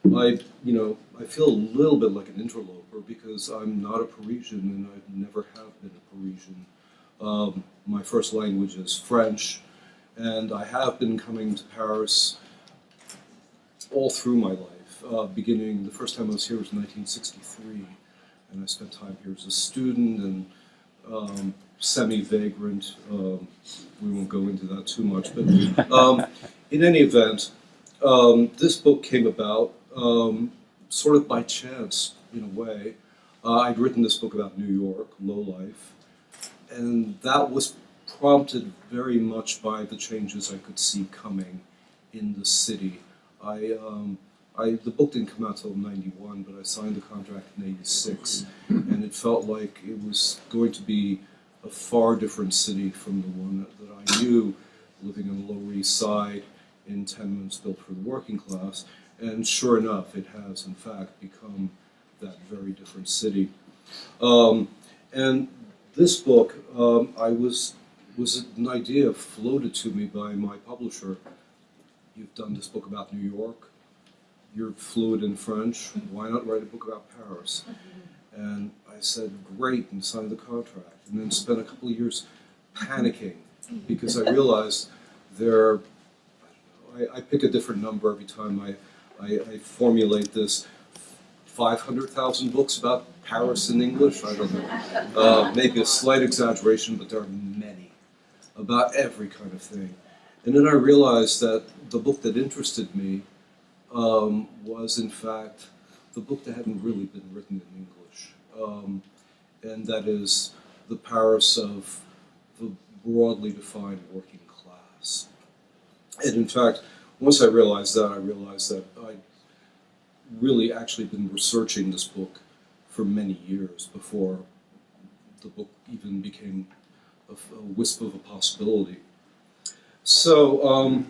I feel a little bit like an interloper because I'm not a Parisian and I never have been a Parisian. My first language is French, and I have been coming to Paris all through my life. Beginning, the first time I was here was in 1963, and I spent time here as a student and semi-vagrant. We won't go into that too much, but in any event, this book came about sort of by chance, in a way. I'd written this book about New York, low life, and that was prompted very much by the changes I could see coming in the city. The book didn't come out till '91, but I signed the contract in '86, and it felt like it was going to be a far different city from the one that I knew, living on the Lower East Side in tenements built for the working class. And sure enough, it has in fact become that very different city. And this book, was an idea floated to me by my publisher. You've done this book about New York. You're fluent in French. Why not write a book about Paris? And I said, great, and signed the contract. And then spent a couple of years panicking because I realized I pick a different number every time I formulate this. 500,000 books about Paris in English? I don't know. Maybe a slight exaggeration, but there are many about every kind of thing. And then I realized that the book that interested me was, in fact, the book that hadn't really been written in English. And that is the Paris of the broadly defined working class. And in fact, once I realized that I'd really actually been researching this book for many years before the book even became a wisp of a possibility. So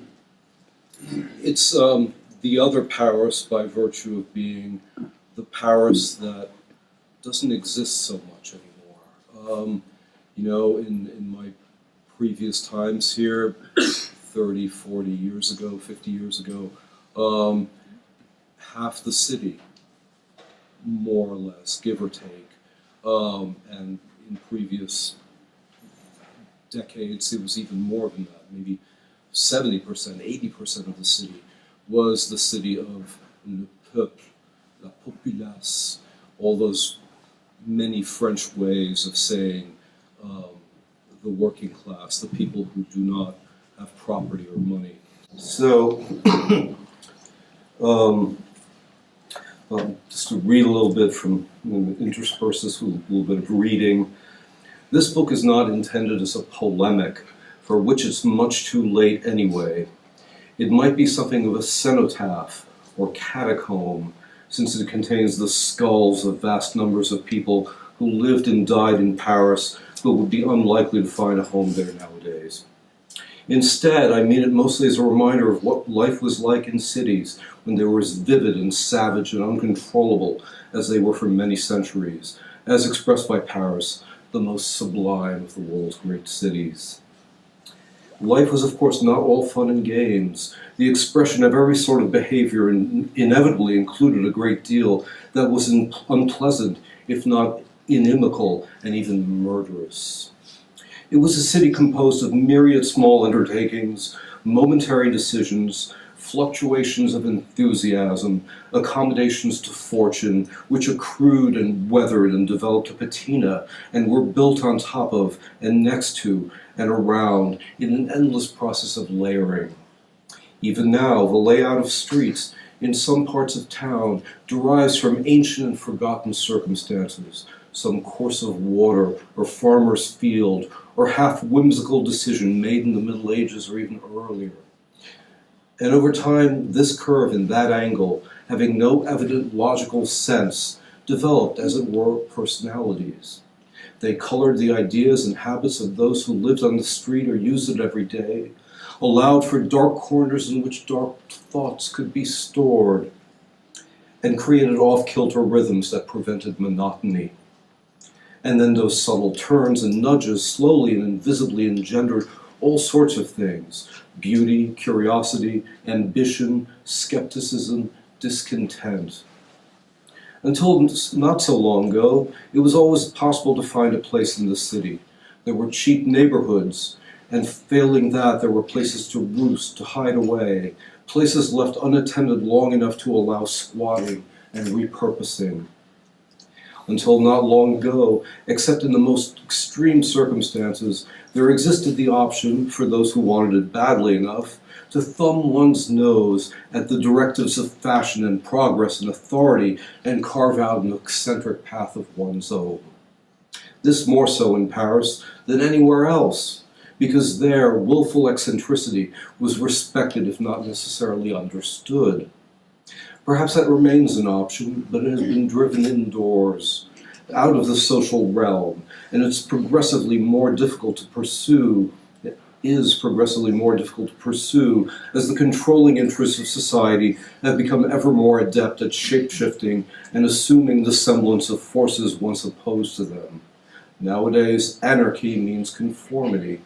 it's the other Paris by virtue of being the Paris that doesn't exist so much anymore. In my previous times here, 30, 40 years ago, 50 years ago, half the city, more or less, give or take, and in previous decades it was even more than that, maybe 70%, 80% of the city was the city of le peuple, la populace, all those many French ways of saying the working class, the people who do not have property or money. So, just to read a little bit from, intersperse this with a little bit of reading. This book is not intended as a polemic, for which it's much too late anyway. It might be something of a cenotaph or catacomb, since it contains the skulls of vast numbers of people who lived and died in Paris, but would be unlikely to find a home there nowadays. Instead, I mean it mostly as a reminder of what life was like in cities when they were as vivid and savage and uncontrollable as they were for many centuries, as expressed by Paris, the most sublime of the world's great cities. Life was, of course, not all fun and games. The expression of every sort of behavior inevitably included a great deal that was unpleasant, if not inimical, and even murderous. It was a city composed of myriad small undertakings, momentary decisions, fluctuations of enthusiasm, accommodations to fortune, which accrued and weathered and developed a patina and were built on top of and next to and around in an endless process of layering. Even now, the layout of streets in some parts of town derives from ancient and forgotten circumstances, some course of water or farmer's field or half-whimsical decision made in the Middle Ages or even earlier. And over time, this curve and that angle, having no evident logical sense, developed, as it were, personalities. They colored the ideas and habits of those who lived on the street or used it every day, allowed for dark corners in which dark thoughts could be stored, and created off-kilter rhythms that prevented monotony. And then those subtle turns and nudges slowly and invisibly engendered all sorts of things: beauty, curiosity, ambition, skepticism, discontent. Until not so long ago, it was always possible to find a place in the city. There were cheap neighborhoods, and failing that, there were places to roost, to hide away, places left unattended long enough to allow squatting and repurposing. Until not long ago, except in the most extreme circumstances, there existed the option, for those who wanted it badly enough, to thumb one's nose at the directives of fashion and progress and authority and carve out an eccentric path of one's own. This more so in Paris than anywhere else, because there willful eccentricity was respected if not necessarily understood. Perhaps that remains an option, but it has been driven indoors, out of the social realm, and it's progressively more difficult to pursue. It is progressively more difficult to pursue as the controlling interests of society have become ever more adept at shape-shifting and assuming the semblance of forces once opposed to them. Nowadays, anarchy means conformity.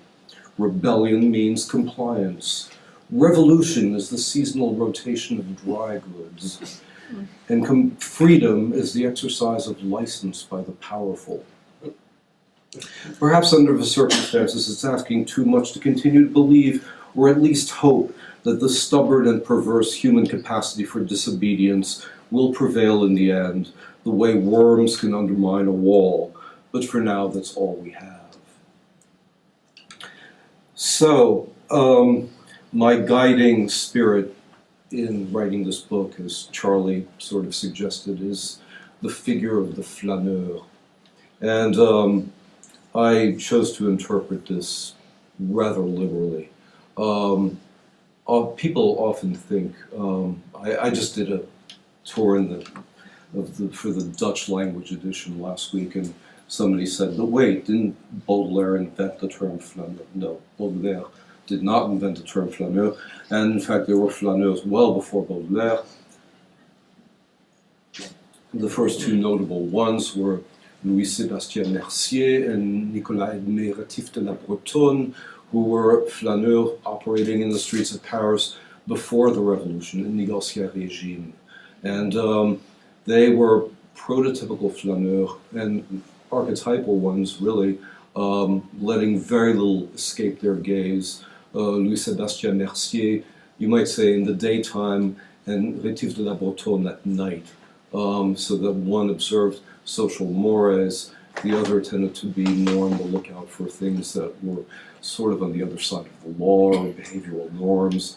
Rebellion means compliance. Revolution is the seasonal rotation of dry goods, and freedom is the exercise of license by the powerful. Perhaps under the circumstances it's asking too much to continue to believe, or at least hope, that the stubborn and perverse human capacity for disobedience will prevail in the end, the way worms can undermine a wall. But for now, that's all we have. So, my guiding spirit in writing this book, as Charlie sort of suggested, is the figure of the flâneur. And I chose to interpret this rather liberally. People often think, I just did a tour for the Dutch language edition last week, and somebody said, but wait, didn't Baudelaire invent the term flâneur? No, Baudelaire did not invent the term flâneur, and in fact there were flâneurs well before Baudelaire. The first two notable ones were Louis-Sébastien Mercier and Nicolas-Aimé Rétif de la Bretonne, who were flâneurs operating in the streets of Paris before the Revolution in the Ancien Régime. And they were prototypical flâneurs and archetypal ones, really, letting very little escape their gaze. Louis-Sébastien Mercier, you might say, in the daytime, and Rétif de la Bretonne at night, so that one observed social mores, the other tended to be more on the lookout for things that were sort of on the other side of the law, or behavioral norms.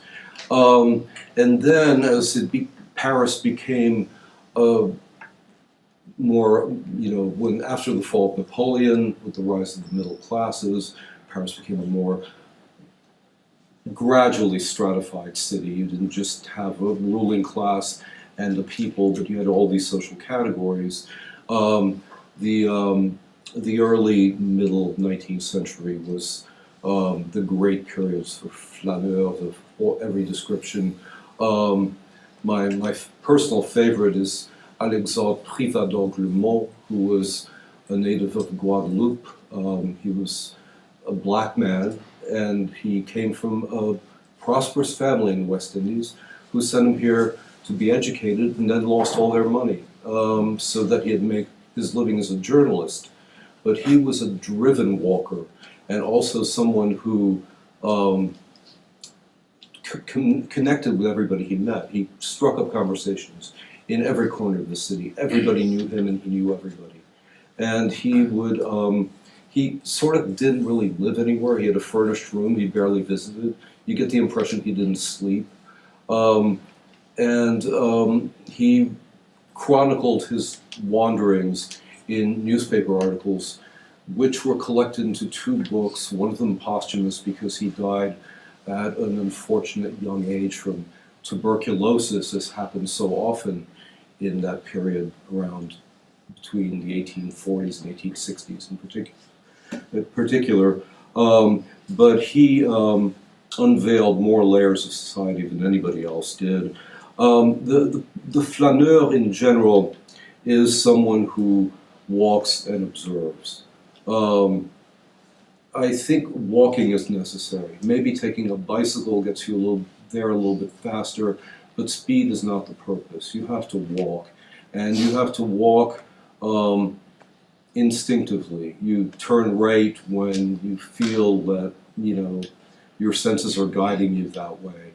And then as Paris became more, when after the fall of Napoleon, with the rise of the middle classes, Paris became a more gradually stratified city. You didn't just have a ruling class and the people, but you had all these social categories. The early middle 19th century was the great periods for flâneurs of every description. My personal favorite is Alexandre Privat d'Anglemont, who was a native of Guadeloupe. He was a black man, and he came from a prosperous family in the West Indies who sent him here to be educated and then lost all their money, so that he had made his living as a journalist. But he was a driven walker, and also someone who connected with everybody he met. He struck up conversations in every corner of the city. Everybody knew him, and he knew everybody. And he would, he sort of didn't really live anywhere. He had a furnished room. He barely visited. You get the impression he didn't sleep. He chronicled his wanderings in newspaper articles, which were collected into two books, one of them posthumous because he died at an unfortunate young age from tuberculosis, as happened so often in that period around between the 1840s and 1860s in particular. But he unveiled more layers of society than anybody else did. The flâneur in general is someone who walks and observes. I think walking is necessary. Maybe taking a bicycle gets you a little bit faster, but speed is not the purpose. You have to walk, and you have to walk instinctively. You turn right when you feel that, your senses are guiding you that way.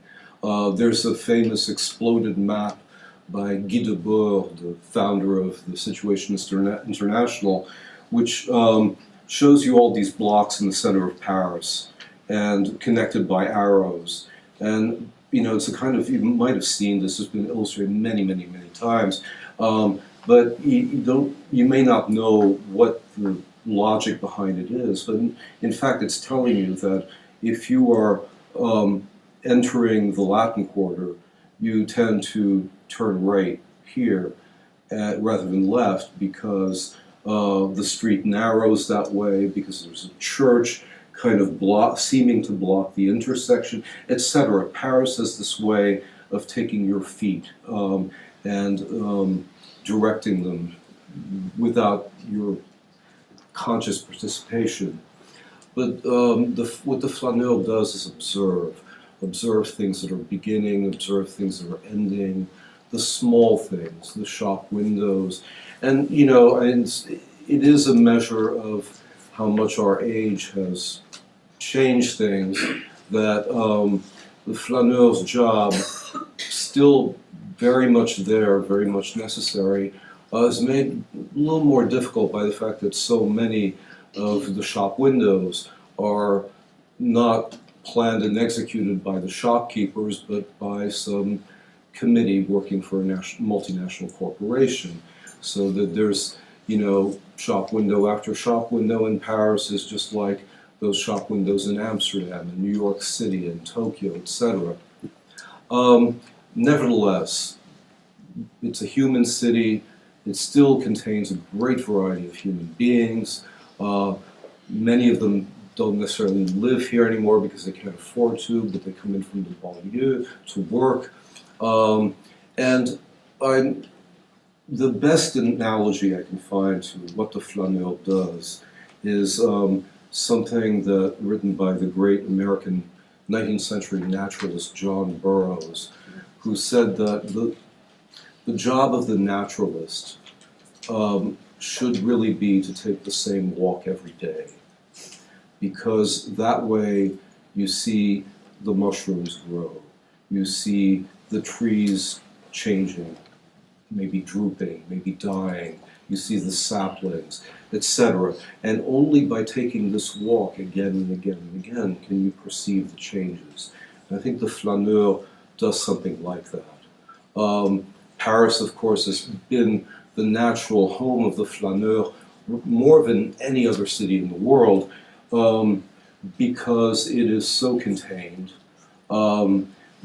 There's a famous exploded map by Guy Debord, the founder of the Situationist International, which shows you all these blocks in the center of Paris and connected by arrows. And, it's a kind of, you might have seen this, has been illustrated many, many, many times. But you may not know what the logic behind it is. But in fact, it's telling you that if you are entering the Latin Quarter, you tend to turn right here rather than left, because the street narrows that way, because there's a church kind of seeming to block the intersection, etc. Paris has this way of taking your feet and directing them without your conscious participation. But what the flâneur does is observe things that are beginning, observe things that are ending, the small things, the shop windows. And, it is a measure of how much our age has changed things, that the flaneur's job, still very much there, very much necessary, is made a little more difficult by the fact that so many of the shop windows are not planned and executed by the shopkeepers, but by some committee working for a multinational corporation. So that there's, shop window after shop window in Paris is just like those shop windows in Amsterdam, and New York City, and Tokyo, etc. Nevertheless, it's a human city. It still contains a great variety of human beings. Many of them don't necessarily live here anymore because they can't afford to, but they come in from the banlieue to work. The best analogy I can find to what the flâneur does is something written by the great American 19th century naturalist John Burroughs, who said that the job of the naturalist should really be to take the same walk every day, because that way you see the mushrooms grow, you see the trees changing, maybe drooping, maybe dying, you see the saplings, etc. And only by taking this walk again and again and again can you perceive the changes. And I think the flâneur does something like that. Paris, of course, has been the natural home of the flâneur more than any other city in the world, because it is so contained,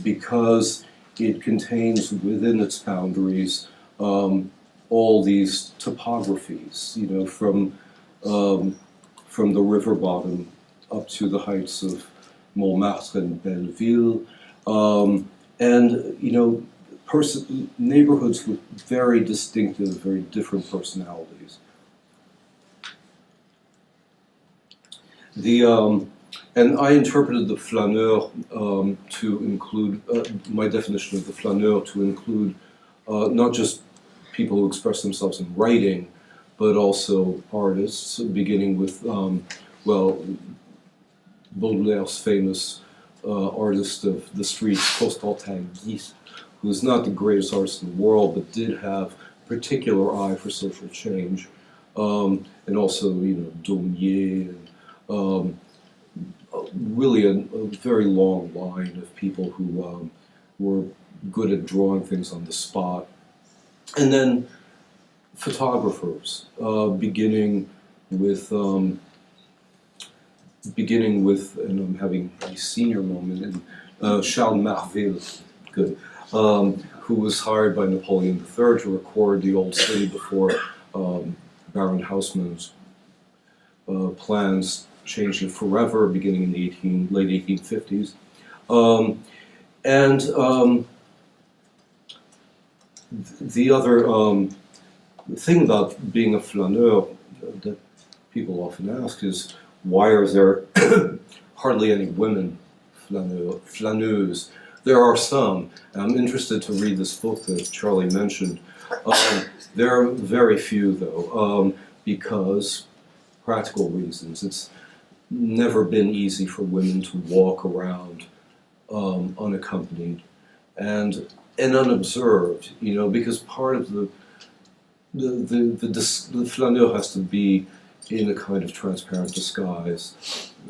because it contains within its boundaries all these topographies, from the river bottom up to the heights of Montmartre and Belleville, and neighborhoods with very distinctive, very different personalities. And I interpreted the flâneur to include, my definition of the flâneur to include not just people who express themselves in writing, but also artists, beginning with, Baudelaire's famous artist of the streets, postcard, who is not the greatest artist in the world, but did have a particular eye for social change, and also, Daumier, and really a very long line of people who were good at drawing things on the spot. And then photographers, beginning with, and I'm having a senior moment, and Charles Marville, good, who was hired by Napoleon III to record the old city before Baron Haussmann's plans changed it forever, beginning in the late 1850s. The other thing about being a flâneur that people often ask is, why are there hardly any women flâneuses? There are some. I'm interested to read this book that Charlie mentioned. There are very few, though, because practical reasons. It's never been easy for women to walk around unaccompanied and unobserved, because part of the flâneur has to be in a kind of transparent disguise.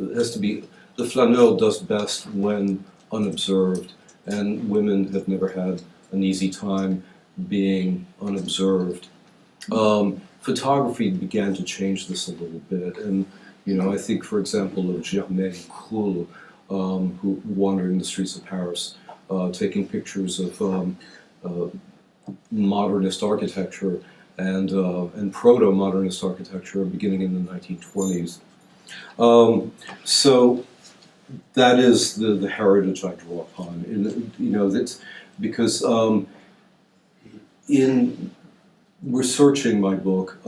It has to be, the flâneur does best when unobserved, and women have never had an easy time being unobserved. Photography began to change this a little bit, and I think, for example, of Germaine Krull, who wandering the streets of Paris, taking pictures of modernist architecture and proto-modernist architecture beginning in the 1920s. So that is the heritage I draw upon. That's because in researching my book,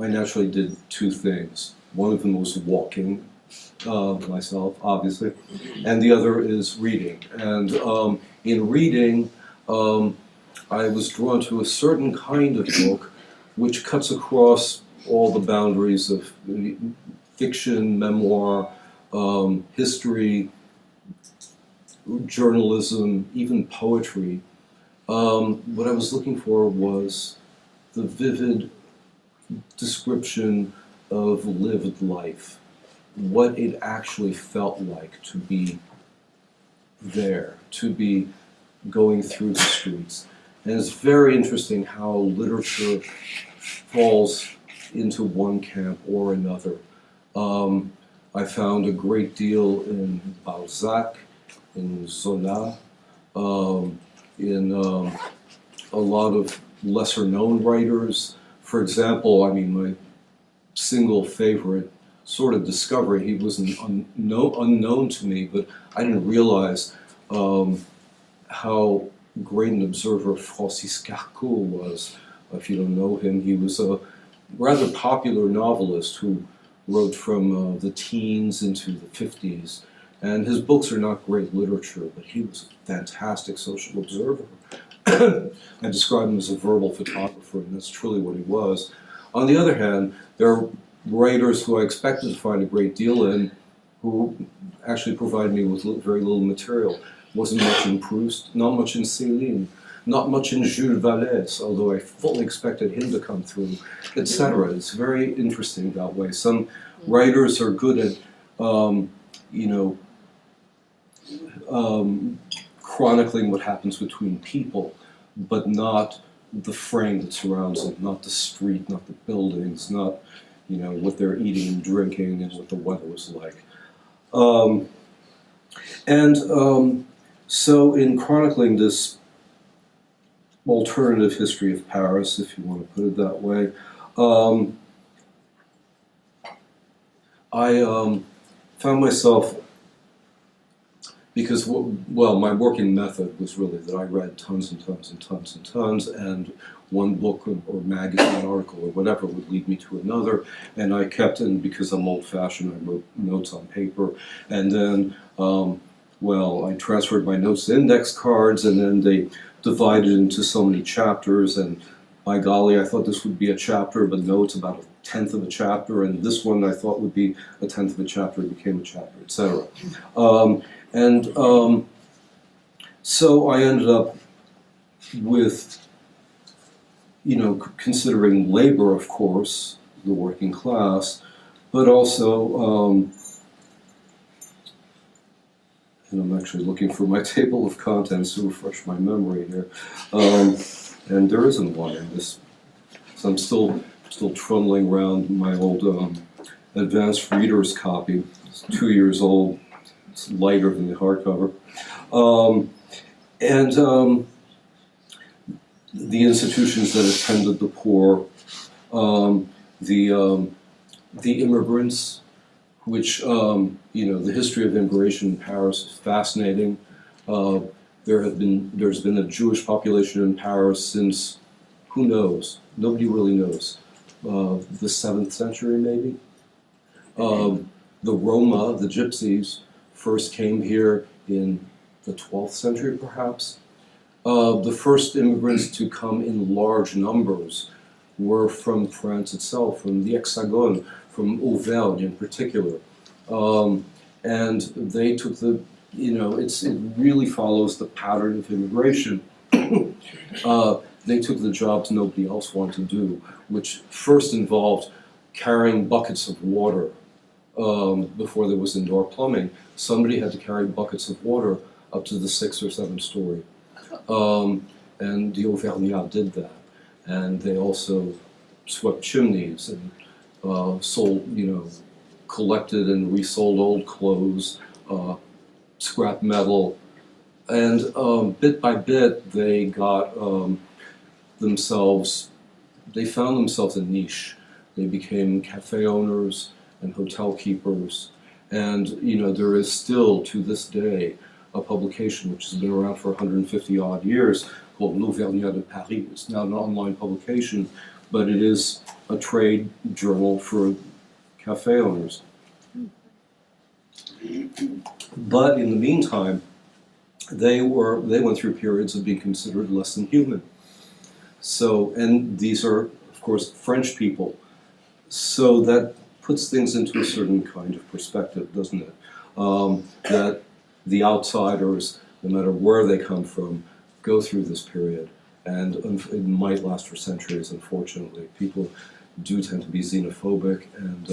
I naturally did two things. One of them was walking myself, obviously, and the other is reading. And in reading, I was drawn to a certain kind of book which cuts across all the boundaries of fiction, memoir, history, journalism, even poetry. What I was looking for was the vivid description of lived life, what it actually felt like to be there, to be going through the streets. And it's very interesting how literature falls into one camp or another. I found a great deal in Balzac, in Zola, in a lot of lesser-known writers. For example, my single favorite sort of discovery, he was unknown to me, but I didn't realize how great an observer Francis Carcourt was. If you don't know him, he was a rather popular novelist who wrote from the teens into the 50s. And his books are not great literature, but he was a fantastic social observer. I describe him as a verbal photographer, and that's truly what he was. On the other hand, there are writers who I expected to find a great deal in, who actually provided me with very little material. Wasn't much in Proust, not much in Céline, not much in Jules Vallès, although I fully expected him to come through, etc. It's very interesting that way. Some writers are good at, chronicling what happens between people, but not the frame that surrounds them, not the street, not the buildings, not what they're eating and drinking and what the weather was like. So in chronicling this alternative history of Paris, if you want to put it that way, I found myself, because, my working method was really that I read tons and tons and tons and tons, and one book or magazine article or whatever would lead me to another, and I kept in, because I'm old-fashioned, I wrote notes on paper, and then, I transferred my notes to index cards, and then they divided into so many chapters, and by golly, I thought this would be a chapter, but no, it's about a tenth of a chapter, and this one I thought would be a tenth of a chapter, it became a chapter, etc. So I ended up with, considering labor, of course, the working class, but also, and I'm actually looking for my table of contents to refresh my memory here, and there isn't one in this, so I'm still trundling around my old advanced reader's copy. It's 2 years old. It's lighter than the hardcover. The institutions that attended the poor, the immigrants, which, the history of immigration in Paris is fascinating. There's been a Jewish population in Paris since, who knows? Nobody really knows. The 7th century, maybe. The Roma, the Gypsies, first came here in the 12th century perhaps. The first immigrants to come in large numbers were from France itself, from the Hexagone, from Auvergne in particular. And they took the, it really follows the pattern of immigration. They took the jobs nobody else wanted to do, which first involved carrying buckets of water. Before there was indoor plumbing, somebody had to carry buckets of water up to the 6th or 7th story. And the Auvergnats did that. And they also swept chimneys and sold, collected and resold old clothes, scrap metal. And bit by bit, they got they found themselves a niche. They became cafe owners and hotel keepers. And, there is still, to this day, a publication which has been around for 150 odd years called L'Auvergnat de Paris. It's now an online publication, but it is a trade journal for cafe owners. But in the meantime, they went through periods of being considered less than human. So, and these are, of course, French people. So that puts things into a certain kind of perspective, doesn't it? That the outsiders, no matter where they come from, go through this period. And it might last for centuries, unfortunately. People do tend to be xenophobic, and,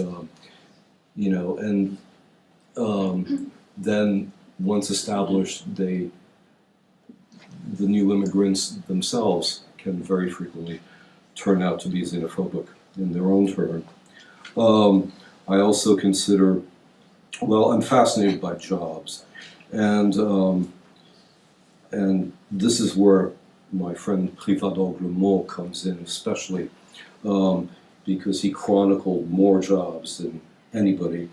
then once established, the new immigrants themselves can very frequently turn out to be xenophobic in their own turn. I also consider, I'm fascinated by jobs, and this is where my friend Privat d'Anglemont comes in, especially because he chronicled more jobs than anybody.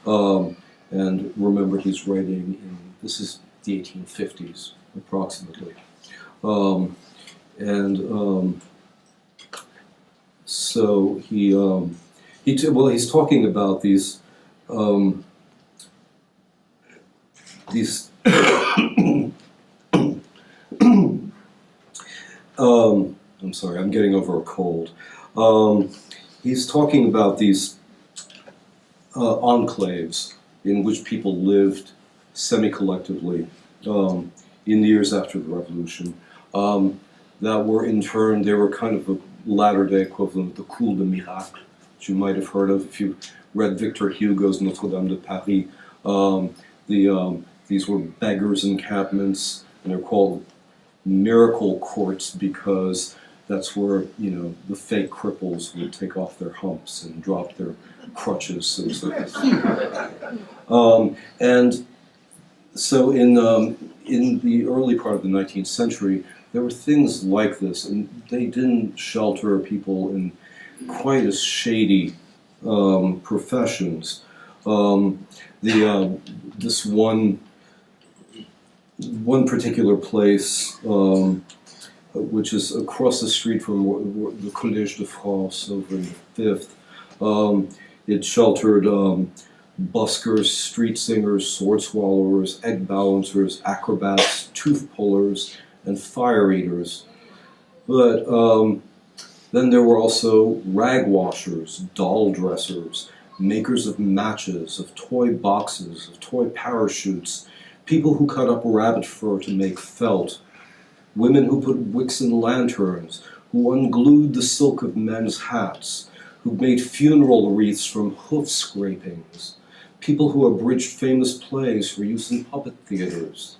And remember, he's writing this is the 1850s, approximately. So he's talking about these I'm sorry, I'm getting over a cold. He's talking about these enclaves in which people lived semi-collectively in the years after the Revolution, that were in turn, they were kind of a latter-day equivalent of the Cour de Miracle, which you might have heard of if you read Victor Hugo's Notre-Dame de Paris. These were beggars' encampments, and they're called miracle courts because that's where, the fake cripples would take off their humps and drop their crutches, so to speak. And so in the early part of the 19th century, there were things like this, and they didn't shelter people in quite as shady professions. This one particular place, which is across the street from the Collège de France over in the 5th, it sheltered buskers, street singers, sword swallowers, egg balancers, acrobats, tooth pullers, and fire eaters. But then there were also rag washers, doll dressers, makers of matches, of toy boxes, of toy parachutes, people who cut up rabbit fur to make felt, women who put wicks in lanterns, who unglued the silk of men's hats, who made funeral wreaths from hoof scrapings, people who abridged famous plays for use in puppet theaters.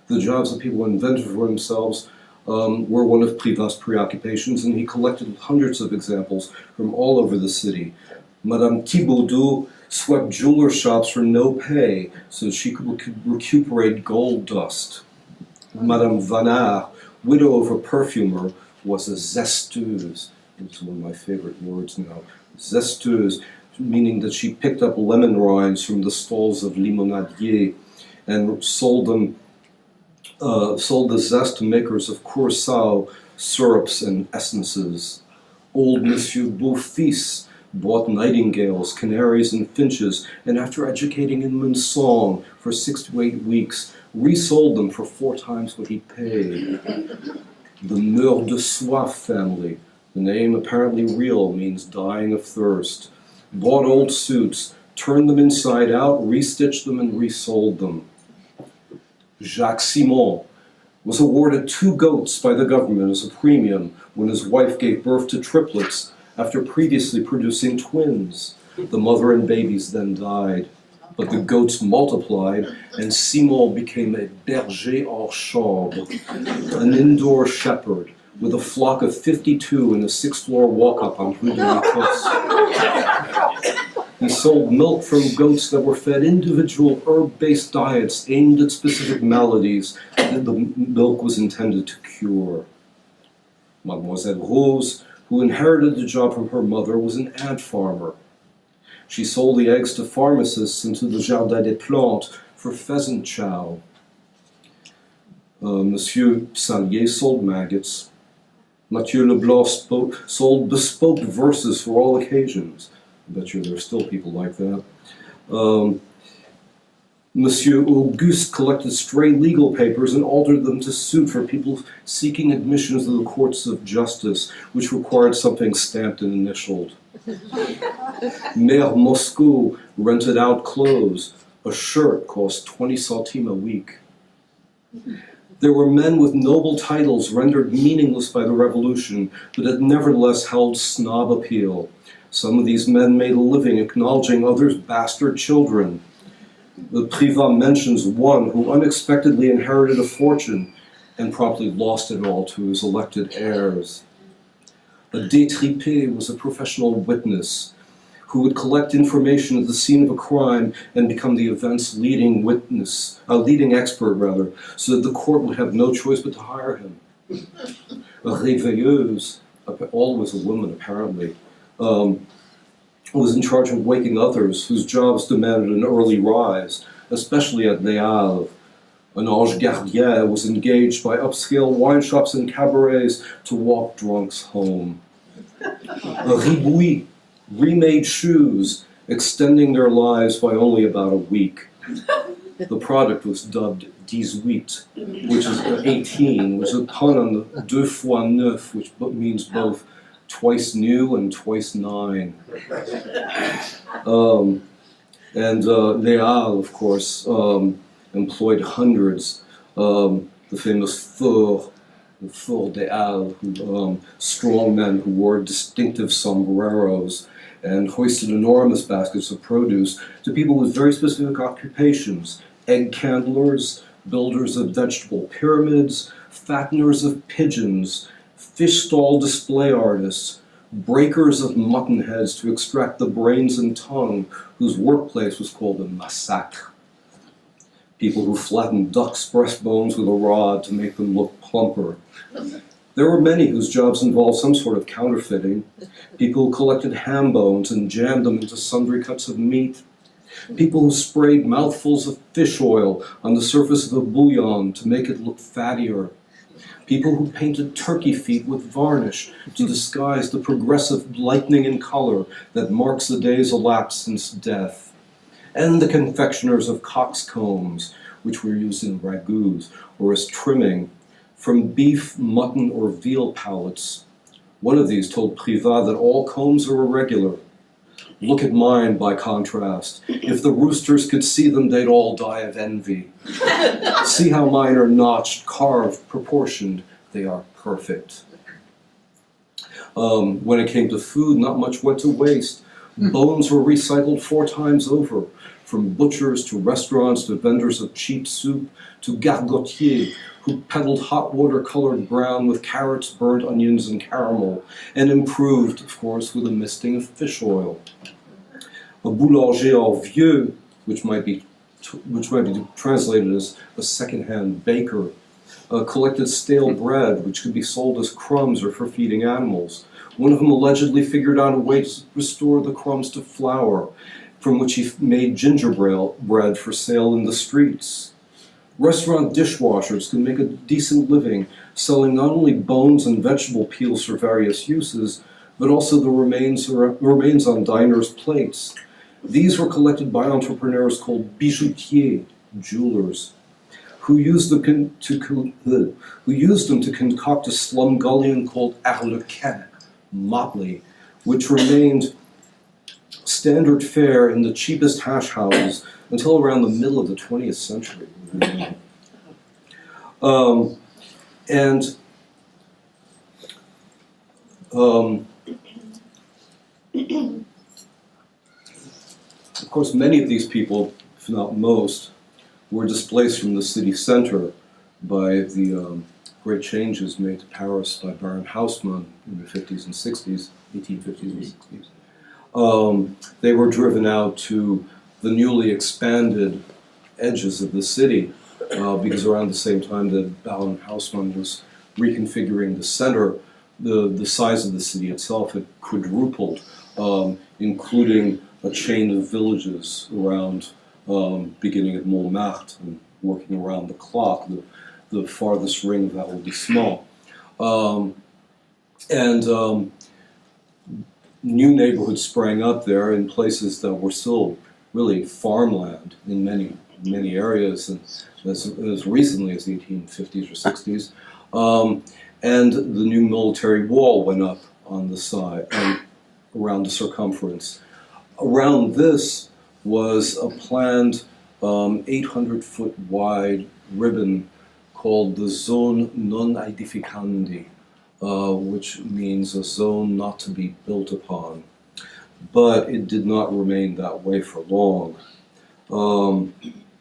The jobs that people invented for themselves were one of Privat's preoccupations, and he collected hundreds of examples from all over the city. Madame Thibaudot swept jeweler shops for no pay so she could recuperate gold dust. Madame Vanard, widow of a perfumer, was a zesteuse. It's one of my favorite words now. Zesteuse, meaning that she picked up lemon rinds from the stalls of limonadiers and sold the zest to makers of curacao, syrups, and essences. Old Monsieur Beaufils bought nightingales, canaries, and finches, and after educating them in song for 6 to 8 weeks, resold them for 4 times what he paid. The Meur de Soif family, the name apparently real, means dying of thirst, bought old suits, turned them inside out, restitched them, and resold them. Jacques Simon was awarded 2 goats by the government as a premium when his wife gave birth to triplets after previously producing twins. The mother and babies then died, but the goats multiplied, and Simon became a berger hors chambre, an indoor shepherd, with a flock of 52 in a 6th-floor walk-up on Rue de la Cosse. He sold milk from goats that were fed individual herb-based diets aimed at specific maladies that the milk was intended to cure. Mademoiselle Rose, who inherited the job from her mother, was an ant farmer. She sold the eggs to pharmacists and to the Jardin des Plantes for pheasant chow. Monsieur Salier sold maggots. Mathieu Leblanc sold bespoke verses for all occasions. I bet you there are still people like that. Monsieur Auguste collected stray legal papers and altered them to suit for people seeking admission to the courts of justice, which required something stamped and initialed. Maire Moscou rented out clothes. A shirt cost 20 centimes a week. There were men with noble titles rendered meaningless by the revolution, but had nevertheless held snob appeal. Some of these men made a living acknowledging others' bastard children. The Privat mentions one who unexpectedly inherited a fortune and promptly lost it all to his elected heirs. A détripé was a professional witness who would collect information at the scene of a crime and become the event's leading expert, so that the court would have no choice but to hire him. A réveilleuse, always a woman apparently, was in charge of waking others whose jobs demanded an early rise, especially at Les Halles. An ange gardien was engaged by upscale wine shops and cabarets to walk drunks home. A ribouille, remade shoes, extending their lives by only about a week. The product was dubbed 18, which is 18, which is a pun on the 2 fois 9, which means both twice new and twice 9. Les Halles, of course, employed hundreds. The famous Four des Halles, strong men who wore distinctive sombreros and hoisted enormous baskets of produce to people with very specific occupations: egg candlers, builders of vegetable pyramids, fatteners of pigeons, fish stall display artists, breakers of mutton heads to extract the brains and tongue, whose workplace was called a massacre. People who flattened ducks' breastbones with a rod to make them look plumper. There were many whose jobs involved some sort of counterfeiting. People who collected ham bones and jammed them into sundry cuts of meat. People who sprayed mouthfuls of fish oil on the surface of a bouillon to make it look fattier. People who painted turkey feet with varnish to disguise the progressive lightening in color that marks the days elapsed since death. And the confectioners of coxcombs, which were used in ragouts or as trimming, from beef, mutton, or veal palates. One of these told Privat that all combs are irregular. Look at mine, by contrast. If the roosters could see them, they'd all die of envy. See how mine are notched, carved, proportioned. They are perfect. When it came to food, not much went to waste. Bones were recycled 4 times over, from butchers to restaurants to vendors of cheap soup to gargotiers who peddled hot water-colored brown with carrots, burnt onions, and caramel, and improved, of course, with a misting of fish oil. A boulanger au vieux, which might be translated as a second-hand baker, collected stale bread, which could be sold as crumbs or for feeding animals. One of them allegedly figured out a way to restore the crumbs to flour, from which he made gingerbread for sale in the streets. Restaurant dishwashers could make a decent living selling not only bones and vegetable peels for various uses, but also the remains on diners' plates. These were collected by entrepreneurs called bijoutiers, jewelers, who used them to concoct a slumgullion called arlequin, motley, which remained standard fare in the cheapest hash houses until around the middle of the 20th century. Of course, many of these people, if not most, were displaced from the city center by the great changes made to Paris by Baron Haussmann in the 50s and 60s, 1850s and 60s. They were driven out to the newly expanded edges of the city because around the same time that Baron Haussmann was reconfiguring the center, the size of the city itself had quadrupled, including a chain of villages around, beginning at Montmartre and working around the clock. The farthest ring of that will be small. New neighborhoods sprang up there in places that were still really farmland in many areas, and as recently as the 1850s or 60s. And the new military wall went up on the side, around the circumference. Around this was a planned 800-foot wide ribbon called the Zone Non Edificandi, which means a zone not to be built upon. But it did not remain that way for long. I'm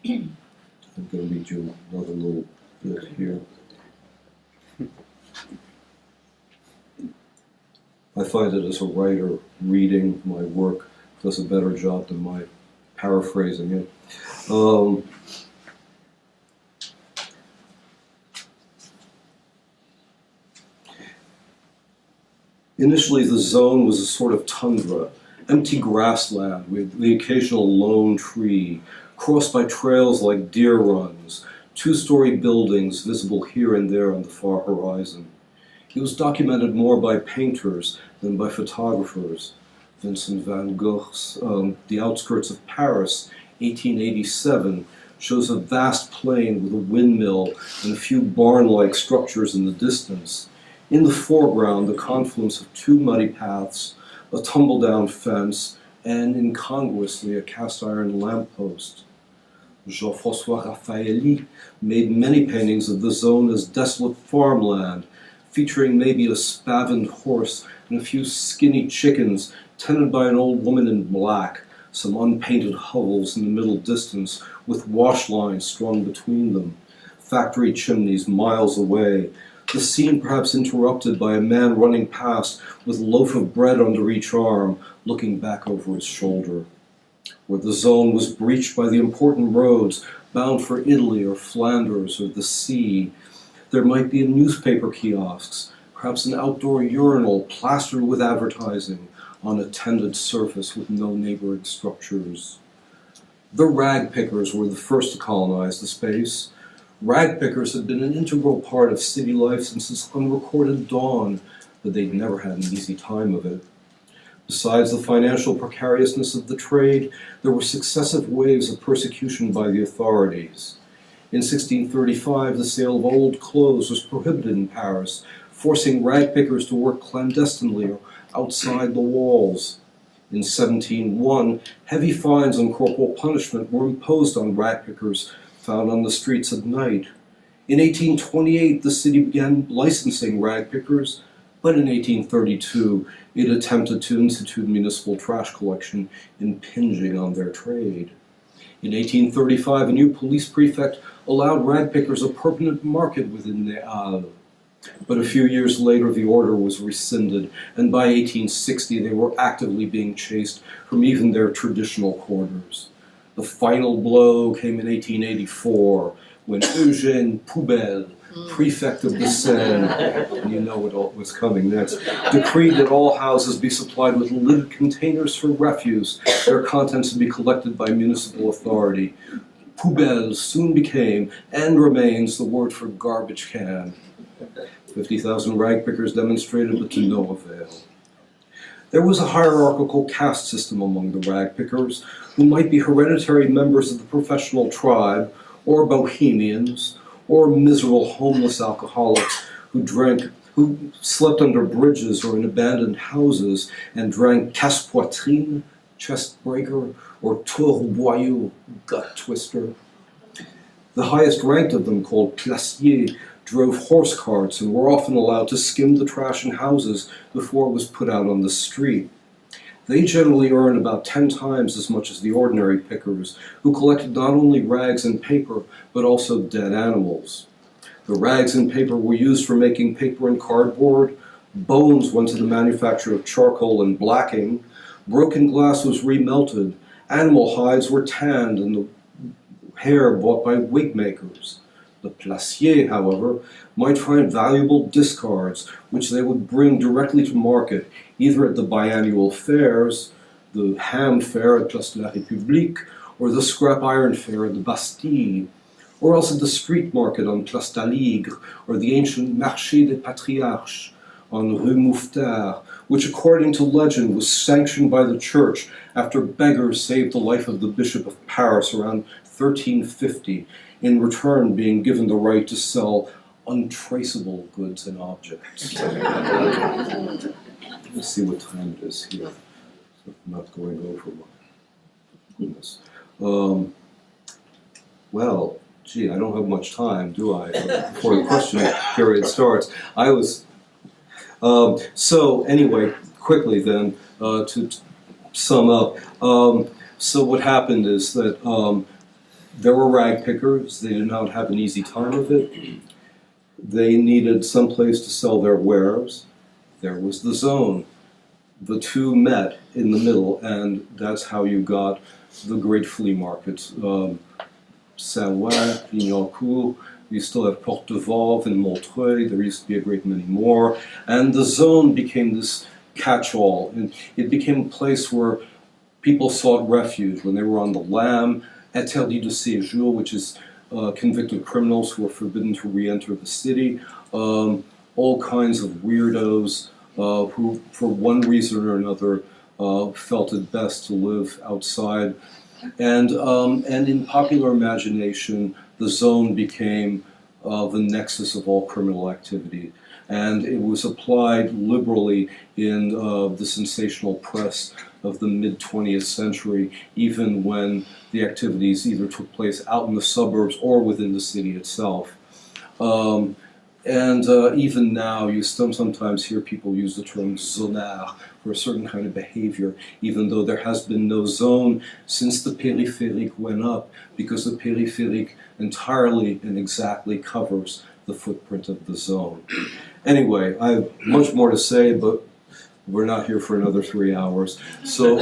going to read you another little bit here. I find it as a writer, reading my work does a better job than my paraphrasing it. Initially, the zone was a sort of tundra, empty grassland with the occasional lone tree, crossed by trails like deer runs, two-story buildings visible here and there on the far horizon. It was documented more by painters than by photographers. Vincent van Gogh's The Outskirts of Paris, 1887, shows a vast plain with a windmill and a few barn-like structures in the distance. In the foreground, the confluence of two muddy paths, a tumble-down fence, and incongruously a cast-iron lamppost. Jean-François Raffaelli made many paintings of the zone as desolate farmland, featuring maybe a spavined horse and a few skinny chickens tended by an old woman in black, some unpainted hovels in the middle distance with wash lines strung between them, factory chimneys miles away, the scene perhaps interrupted by a man running past with a loaf of bread under each arm, looking back over his shoulder. Where the zone was breached by the important roads bound for Italy or Flanders or the sea, there might be newspaper kiosks, perhaps an outdoor urinal plastered with advertising on a tended surface with no neighboring structures. The ragpickers were the first to colonize the space. Ragpickers had been an integral part of city life since its unrecorded dawn, but they'd never had an easy time of it. Besides the financial precariousness of the trade, there were successive waves of persecution by the authorities. In 1635, the sale of old clothes was prohibited in Paris, forcing ragpickers to work clandestinely or outside the walls. In 1701, heavy fines and corporal punishment were imposed on ragpickers found on the streets at night. In 1828, the city began licensing ragpickers, but in 1832, it attempted to institute municipal trash collection, impinging on their trade. In 1835, a new police prefect allowed ragpickers a permanent market within the Halles. But a few years later, the order was rescinded, and by 1860, they were actively being chased from even their traditional quarters. The final blow came in 1884, when Eugène Poubelle, prefect of the Seine, and you know what was coming next, decreed that all houses be supplied with lidded containers for refuse, their contents to be collected by municipal authority. Poubelle soon became, and remains, the word for garbage can. 50,000 ragpickers demonstrated, but to no avail. There was a hierarchical caste system among the ragpickers, who might be hereditary members of the professional tribe, or bohemians, or miserable homeless alcoholics who slept under bridges or in abandoned houses and drank casse-poitrine, chest breaker, or tourboyau, gut twister. The highest ranked of them, called placiers, drove horse carts and were often allowed to skim the trash in houses before it was put out on the street. They generally earned about 10 times as much as the ordinary pickers, who collected not only rags and paper, but also dead animals. The rags and paper were used for making paper and cardboard, bones went to the manufacture of charcoal and blacking, broken glass was remelted, animal hides were tanned and the hair bought by wig makers. The placiers, however, might find valuable discards, which they would bring directly to market, either at the biannual fairs, the ham fair at Place de la République, or the scrap iron fair at the Bastille, or else at the street market on Place d'Aligre, or the ancient Marché des Patriarches on Rue Mouffetard, which according to legend was sanctioned by the church after beggars saved the life of the Bishop of Paris around 1350, in return being given the right to sell untraceable goods and objects. Let's see what time it is here. So I'm not going over my goodness. Well, gee, I don't have much time, do I, before the question period starts. So anyway, quickly then, to sum up. So what happened is that there were rag pickers. They did not have an easy time of it. They needed some place to sell their wares. There was the zone. The two met in the middle, and that's how you got the great flea markets. Saint-Ouen, Lignancourt, you still have Porte de Vanves and Montreuil, there used to be a great many more. And the zone became this catch-all, and it became a place where people sought refuge when they were on the lam. Interdit de séjour, which is convicted criminals who are forbidden to re-enter the city, all kinds of weirdos who, for one reason or another, felt it best to live outside. And in popular imagination, the zone became the nexus of all criminal activity. And it was applied liberally in the sensational press of the mid-20th century, even when the activities either took place out in the suburbs or within the city itself. Even now, you sometimes hear people use the term zonard for a certain kind of behavior, even though there has been no zone since the périphérique went up, because the périphérique entirely and exactly covers the footprint of the zone. Anyway, I have much more to say, but we're not here for another 3 hours. So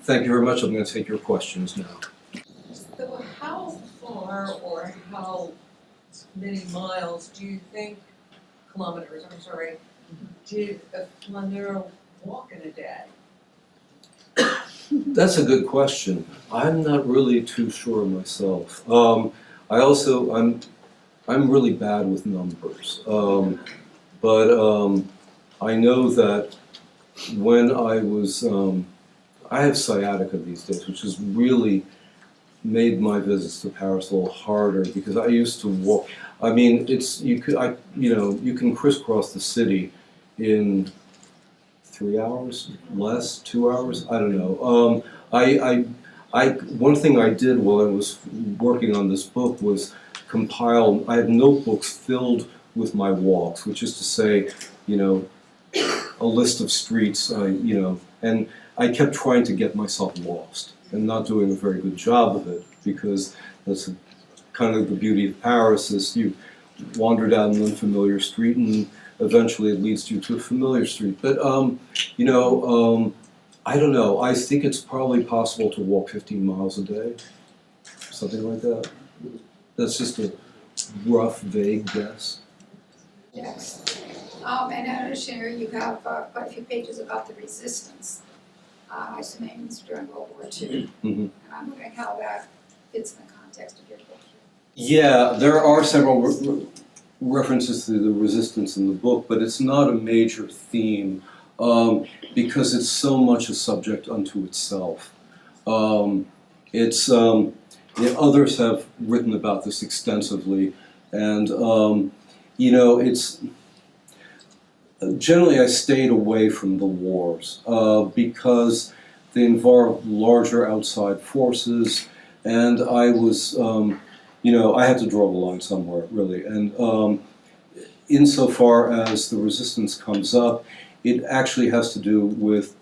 thank you very much. I'm going to take your questions now. So how far or how many miles do you think, kilometers, I'm sorry, did a flâneur walk in a day? That's a good question. I'm not really too sure myself. I'm really bad with numbers. But I know that when I was, I have sciatica these days, which has really made my visits to Paris a little harder because I used to walk. I mean, you can crisscross the city in 3 hours, less, 2 hours. I don't know. One thing I did while I was working on this book was compile. I have notebooks filled with my walks, which is to say, a list of streets, and I kept trying to get myself lost and not doing a very good job of it, because that's kind of the beauty of Paris is you wander down an unfamiliar street and eventually it leads you to a familiar street. But, I don't know. I think it's probably possible to walk 15 miles a day, something like that. That's just a rough, vague guess. Yes. And I understand you have quite a few pages about the resistance, Icelandics during World War II. Mm-hmm. And I'm wondering how that fits in the context of your book. Yeah, there are several references to the resistance in the book, but it's not a major theme because it's so much a subject unto itself. Others have written about this extensively, And, it's generally I stayed away from the wars because they involved larger outside forces, and I was, I had to draw the line somewhere, really. And insofar as the resistance comes up, it actually has to do with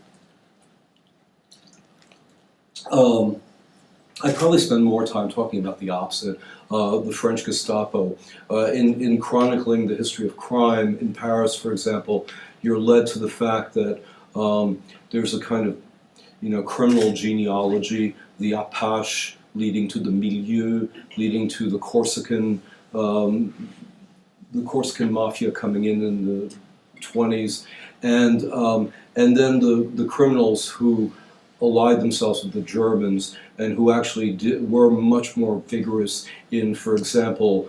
I'd probably spend more time talking about the opposite, the French Gestapo. In chronicling the history of crime in Paris, for example, you're led to the fact that there's a kind of, criminal genealogy, the Apache leading to the Milieu, leading to the Corsican mafia coming in the 20s, and then the criminals who allied themselves with the Germans and who actually were much more vigorous in, for example,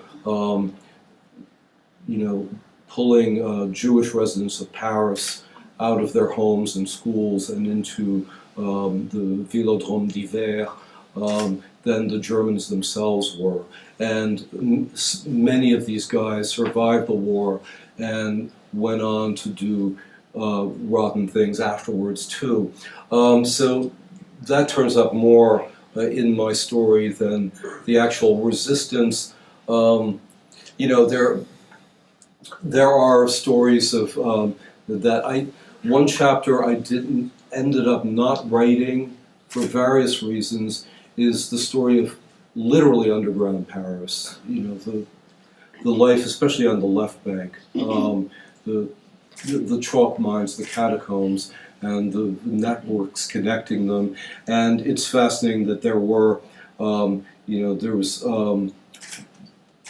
pulling Jewish residents of Paris out of their homes and schools and into the Vélodrome d'hiver than the Germans themselves were. And many of these guys survived the war and went on to do rotten things afterwards too. So that turns up more in my story than the actual resistance. There are stories of one chapter I ended up not writing for various reasons is the story of literally underground Paris. The life, especially on the left bank, the chalk mines, the catacombs, and the networks connecting them. And it's fascinating that there were, there was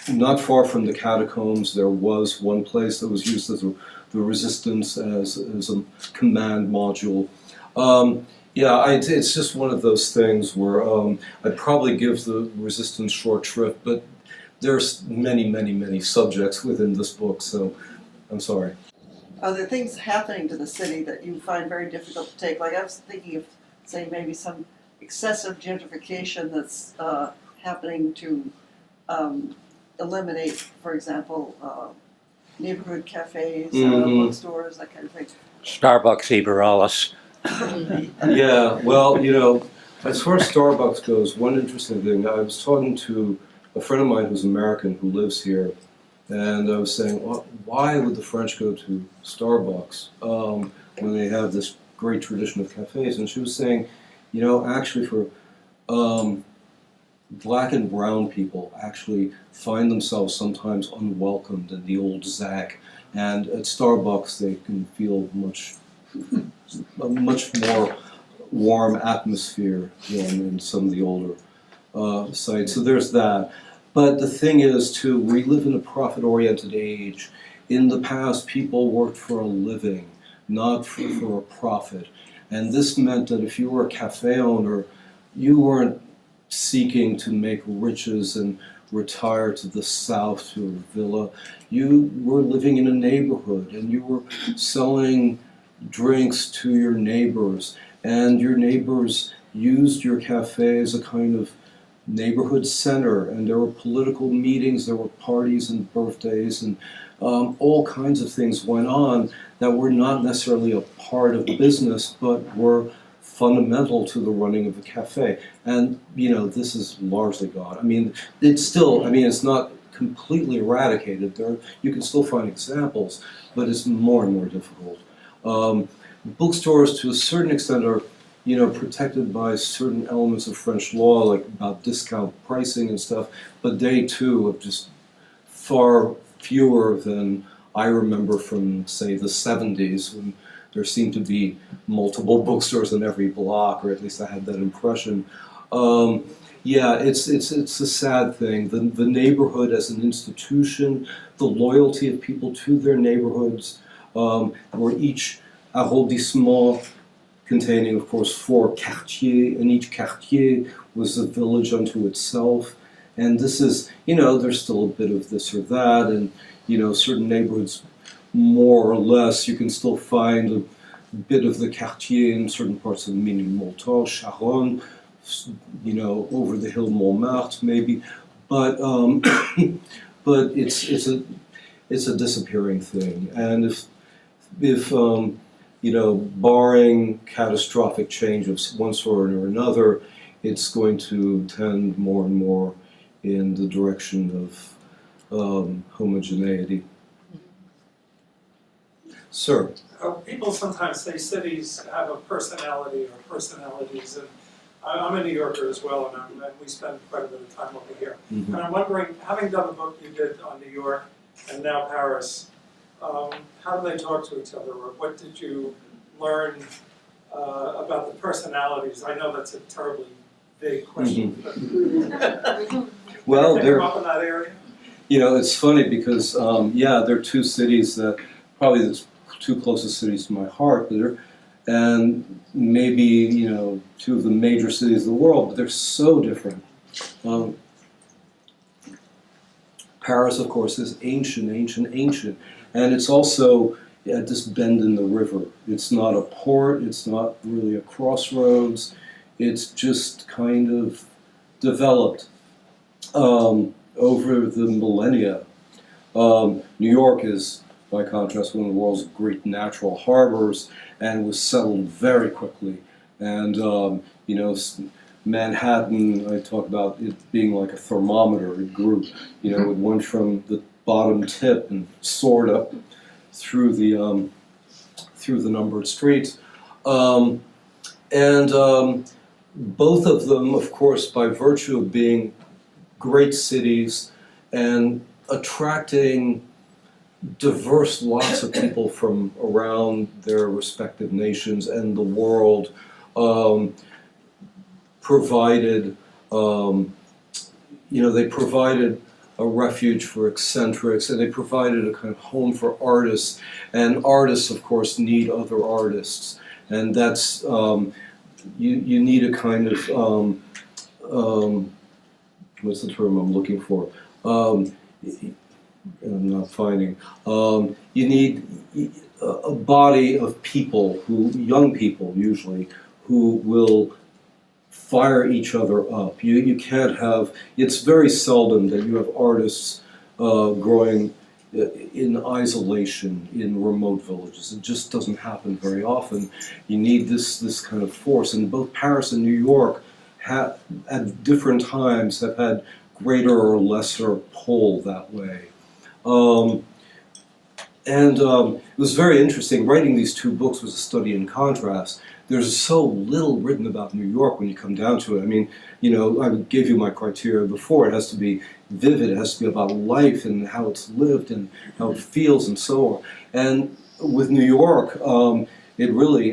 not far from the catacombs, there was one place that was used as the resistance as a command module. It's just one of those things where I'd probably give the resistance short shrift, but there's many, many, many subjects within this book, so I'm sorry. Are there things happening to the city that you find very difficult to take? Like I was thinking of, say, maybe some excessive gentrification that's happening to eliminate, for example, neighborhood cafes, bookstores, that kind of thing. Starbucks Iberalis. Yeah, well, as far as Starbucks goes, one interesting thing, I was talking to a friend of mine who's American who lives here, and I was saying, well, why would the French go to Starbucks when they have this great tradition of cafes? And she was saying, actually for black and brown people actually find themselves sometimes unwelcomed in the old Zack, and at Starbucks they can feel a much more warm atmosphere than in some of the older sites. So there's that. But the thing is, too, we live in a profit-oriented age. In the past, people worked for a living, not for a profit. And this meant that if you were a cafe owner, you weren't seeking to make riches and retire to the south to a villa. You were living in a neighborhood, and you were selling drinks to your neighbors. And your neighbors used your cafe as a kind of neighborhood center, and there were political meetings, there were parties and birthdays, and all kinds of things went on that were not necessarily a part of business, but were fundamental to the running of a cafe. And, this is largely gone. It's not completely eradicated. You can still find examples, but it's more and more difficult. Bookstores, to a certain extent, are protected by certain elements of French law, like about discount pricing and stuff, but they too have just far fewer than I remember from, say, the 70s, when there seemed to be multiple bookstores in every block, or at least I had that impression. It's a sad thing. The neighborhood as an institution, the loyalty of people to their neighborhoods, where each arrondissement containing, of course, 4 quartiers, and each quartier was a village unto itself. And this is, there's still a bit of this or that, and, certain neighborhoods, more or less, you can still find a bit of the quartier in certain parts of Ménilmontant, Charonne, over the hill Montmartre, maybe. But but it's a disappearing thing. And if barring catastrophic change of one sort or another, it's going to tend more and more in the direction of homogeneity. Sir. People sometimes say cities have a personality or personalities, and I'm a New Yorker as well, and we spend quite a bit of time over here. Mm-hmm. And I'm wondering, having done the book you did on New York and now Paris, how do they talk to each other, or what did you learn about the personalities? I know that's a terribly vague question. Mm-hmm. Well, they're up in that area. It's funny because they're two cities that probably the two closest cities to my heart, and maybe two of the major cities of the world, but they're so different. Paris, of course, is ancient, and it's also at this bend in the river. It's not a port, it's not really a crossroads, it's just kind of developed over the millennia. New York is, by contrast, one of the world's great natural harbors, and was settled very quickly. And Manhattan, I talk about it being like a thermometer. It grew, it went from the bottom tip and soared up through the numbered streets. Both of them, of course, by virtue of being great cities and attracting diverse lots of people from around their respective nations and the world, provided, they provided a refuge for eccentrics, and they provided a kind of home for artists, and artists, of course, need other artists, and that's, you need a kind of, what's the term I'm looking for? I'm not finding. You need a body of people, young people usually, who will fire each other up. You can't have, it's very seldom that you have artists growing in isolation in remote villages. It just doesn't happen very often. You need this kind of force, and both Paris and New York at different times have had greater or lesser pull that way. It was very interesting. Writing these two books was a study in contrast. There's so little written about New York when you come down to it. I mean, I gave you my criteria before. It has to be vivid. It has to be about life and how it's lived and how it feels and so on. And with New York, it really,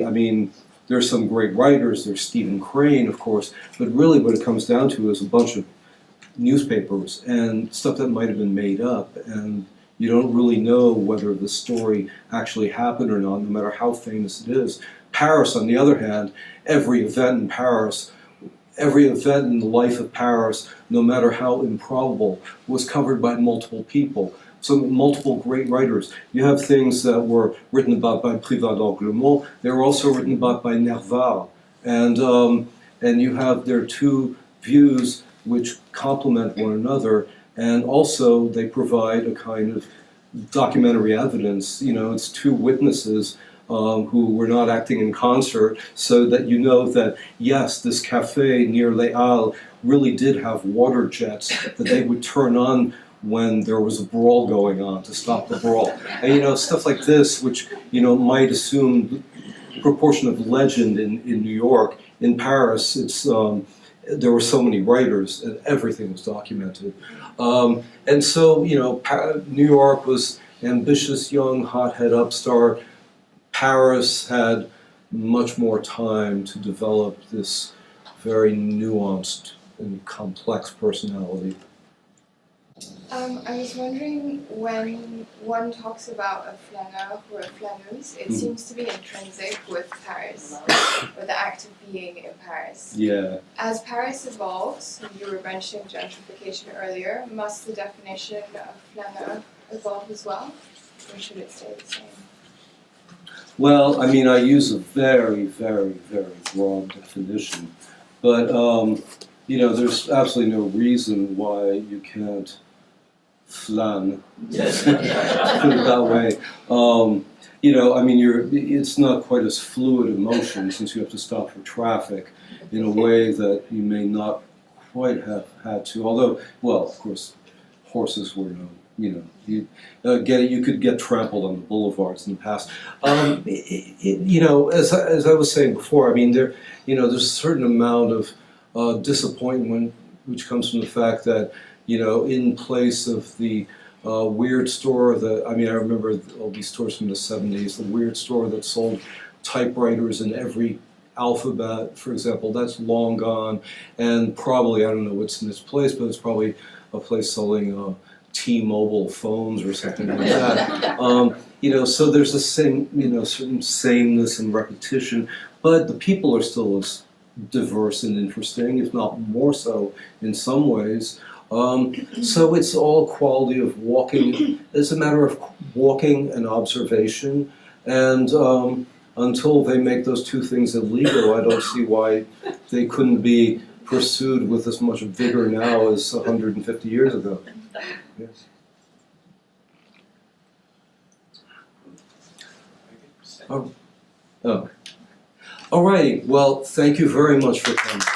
there's some great writers. There's Stephen Crane, of course. But really what it comes down to is a bunch of newspapers and stuff that might have been made up, and you don't really know whether the story actually happened or not, no matter how famous it is. Paris, on the other hand, every event in Paris, every event in the life of Paris, no matter how improbable, was covered by multiple people. So multiple great writers. You have things that were written about by Privat d'Anglemont. They were also written about by Nerval, and you have their two views which complement one another, and also they provide a kind of documentary evidence. It's two witnesses who were not acting in concert, so that that, yes, this cafe near Les Halles really did have water jets that they would turn on when there was a brawl going on to stop the brawl. And stuff like this, which might assume proportion of legend in New York. In Paris, it's there were so many writers, and everything was documented. And so, New York was ambitious, young, hothead upstart. Paris had much more time to develop this very nuanced and complex personality. I was wondering, when one talks about a flâneur or a flâneuse, it seems to be intrinsic with Paris, with the act of being in Paris. Yeah. As Paris evolves, you were mentioning gentrification earlier, must the definition of flâneur evolve as well, or should it stay the same? Well, I use a very, very, very broad definition, but there's absolutely no reason why you can't flan. Put it that way. You know, I mean, it's not quite as fluid a motion since you have to stop for traffic in a way that you may not quite have had to. Although, well, of course, horses were no, you know, you could get trampled on the boulevards in the past. You know, as I was saying before, I mean, there's a certain amount of disappointment which comes from the fact that, you know, in place of the weird store that, I mean, I remember all these stores from the 70s, the weird store that sold typewriters in every alphabet, for example, that's long gone, and probably, I don't know what's in its place, but it's probably a place selling T-Mobile phones or something like that. You know, so there's a same, you know, certain sameness and repetition, but the people are still as diverse and interesting, if not more so in some ways. So it's all quality of walking. It's a matter of walking and observation, and until they make those two things illegal, I don't see why they couldn't be pursued with as much vigor now as 150 years ago. Yes. Oh. All righty. Well, thank you very much for coming.